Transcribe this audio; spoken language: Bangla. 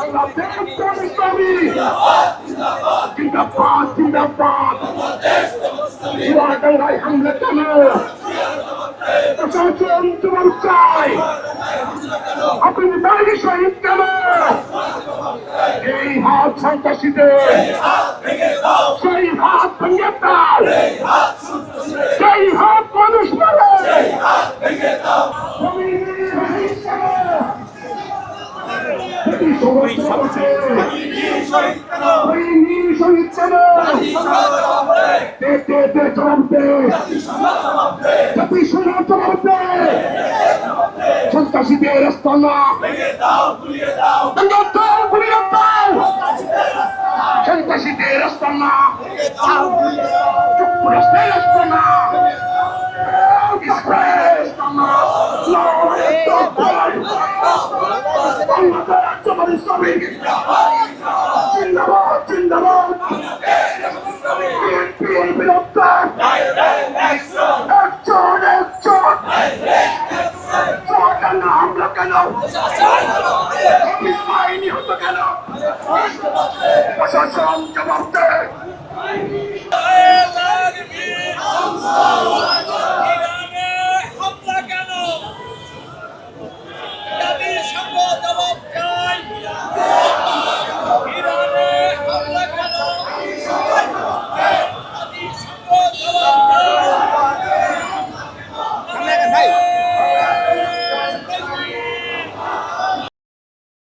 বাংলাদেশ ইসলামী জিন্দাবাদ জিন্দাবাদ চুয়াডাঙ্গায় হামলা কেন প্রশাসন তোমার চাই আপনি বাড়ি শহীদ কেন এই হাত সন্ত্রাসীদের সেই হাত ভেঙে দাও সেই হাত মানুষ মারে সন্ত্রাসীদের আস্তানা সন্ত্রাসীদের আস্তানা যুক্তরাষ্ট্রের আস্তানা জিন্দাবাদ জিন্দাবাদ একজন একজন চুয়াডাঙ্গা হামলা কেন নিহত কেন প্রশাসন জবাব দেয়